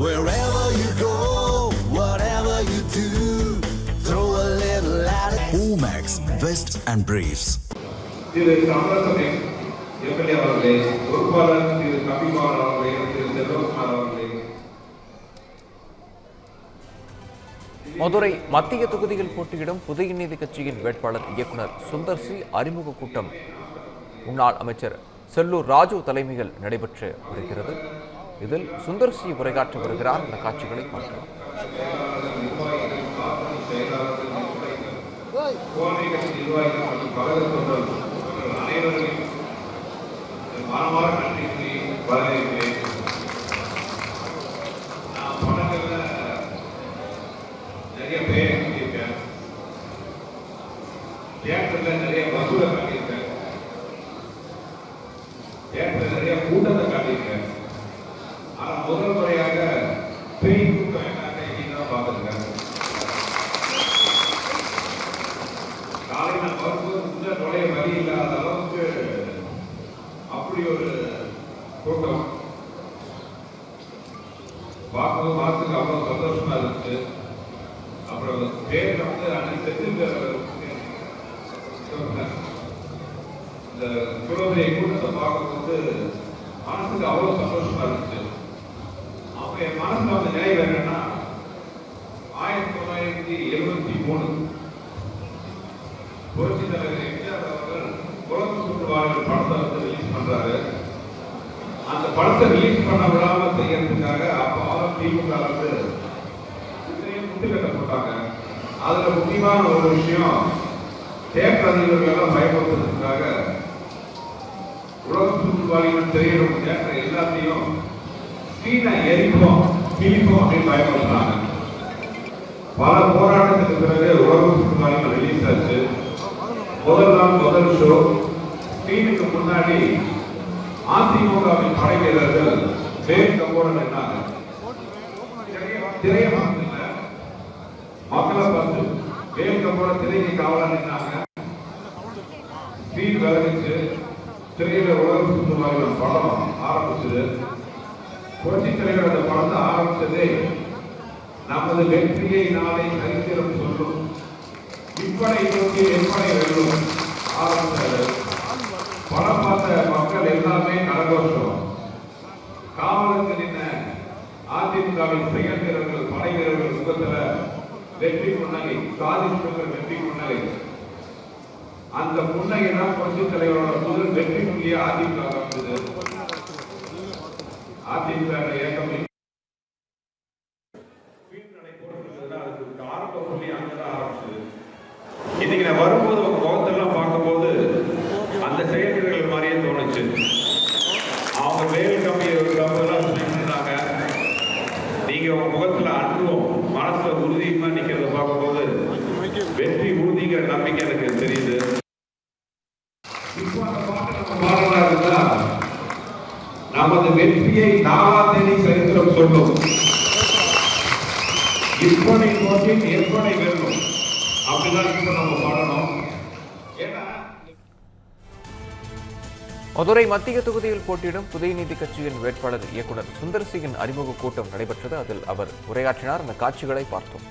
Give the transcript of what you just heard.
Wherever you go, whatever you do, throw a little at it. Omax, Vest and Briefs. Thiru சமரசமே MLA அவர்களே, பொறுப்பாளர் திரு கபிமார் அவர்களே, திரு செல்வகுமார் அவர்களே. மதுரை மத்திய தொகுதியில் போட்டியிடும் புதிய நீதி கட்சியின் வேட்பாளர் இயக்குனர் சுந்தர் சி அறிமுக கூட்டம் முன்னாள் அமைச்சர் செல்லூர் ராஜு தலைமையில் நடைபெற்று வருகிறது. இதில் சுந்தர் சி உரையாற்ற வருகிறார். இந்த காட்சிகளை பார்க்கலாம். நிறைய பேர் கட்டியிருக்கேன், தியேட்டர்ல நிறைய வசூலை காட்டியிருக்கேன், தியேட்டர்ல நிறைய கூட்டத்தை காட்டியிருக்கேன். ஆனா முதல் முறையாக பெரிய கூட்டம் என்னன்னு தான் பார்த்துருக்கேன். காலையில் நான் வரும்போது உள்ள நுழைய வழி இல்லாத அளவுக்கு அப்படி ஒரு கூட்டம் பார்க்கறதுக்கு அவ்வளவு சந்தோஷமா இருந்துச்சு. அப்புறம் பேர் வந்து அனைத்து இந்த குழந்தைய கூட்டத்தை பார்க்கும்போது மனசுக்கு அவ்வளவு சந்தோஷமா இருந்துச்சு. அப்ப என் மனசுல வந்து நினைவு என்னன்னா, 1973 புரட்சி தலைவர் எம்ஜிஆர் அவர்கள் உலகம் சுற்றுவார்கள் படத்தை வந்து ரிலீஸ் பண்றாரு. அந்த படத்தை ரிலீஸ் பண்ண விடாம செய்யறதுக்காக அப்ப திமுக வந்து கட்டப்பட்டாங்க. அதுல முக்கியமான ஒரு விஷயம், தியேட்டர் அதிபர்கள் பயன்படுத்துறதுக்காக உலக சுற்றுவாளிகள் திரையிடும் தியேட்டர் எல்லாத்தையும் ஸ்கிரீனை எரிப்போம் கிழிப்போம் அப்படின்னு பயன்படுத்துறாங்க. பல போராட்டத்துக்கு பிறகு உலக சுற்றுவாளிகள் ரிலீஸ் ஆச்சு. முதல் நாள் முதல் ஷோ ஸ்கிரீனுக்கு முன்னாடி அதிமுகவின் படை வீரர்கள் வேல் கம்போட நின்னாங்க. திரைய மக்களை பார்த்து வேல் கம்போட திரைக்கு காவலா நின்னாங்க. ஸ்கிரீன் விலகிச்சு. திரையில உலக சுற்றுவாளிகள் படம் ஆரம்பிச்சது. புரட்சி தலைவர் அந்த படத்தை ஆரம்பிச்சதே, நமது வெற்றியை நாளை சரித்திரம் சொல்லும், இப்படை நோக்கி எப்படை வெல்லும் ஆரம்பிச்சாரு. படம் பார்த்த மக்கள் எல்லாமே கரகோஷம். காவலுக்கு நின்ன அதிமுகவின் செயல் வீரர்கள் படை வீரர்கள் முகத்துல வெற்றி புன்னகை, சாதிக்கிற வெற்றி புன்னகை. அந்த புன்னகை தான் புரட்சி தலைவரோட முதல் வெற்றி புள்ளியா அதிமுக வந்தது. அதிமுக இயக்கம் ஆரம்ப புள்ளி அங்கதான் ஆரம்பிச்சது. இன்னைக்கு நான் வரும்போது உங்க முகத்தெல்லாம் பார்க்கும்போது அந்த செயல்கள் மாதிரியே தோணுச்சு. அவங்க வேல் கம்பி கம்பெல்லாம் சொன்னாங்க. நீங்க உங்க முகத்துல அன்பும் மனசுல உறுதியுமா நிக்கிறத பார்க்கும்போது வெற்றி உறுதிங்கிற நம்பிக்கை எனக்கு தெரியுது. இப்போ அந்த பாட்டு நம்ம பாடலா இருந்தா, நமது வெற்றியை நாலாம் தேதி சரித்திரம் சொல்லும், இப்பனை நோக்கி எப்பனை வெல்லும் அப்படிதான் இப்ப நம்ம பாடணும். ஏன்னா மதுரை மத்திய தொகுதியில் போட்டியிடும் புதிய நீதி கட்சியின் வேட்பாளர் இயக்குனர் சுந்தர் சிங்கின் அறிமுக கூட்டம் நடைபெற்றது. அதில் அவர் உரையாற்றினார். அந்த காட்சிகளை பார்த்தோம்.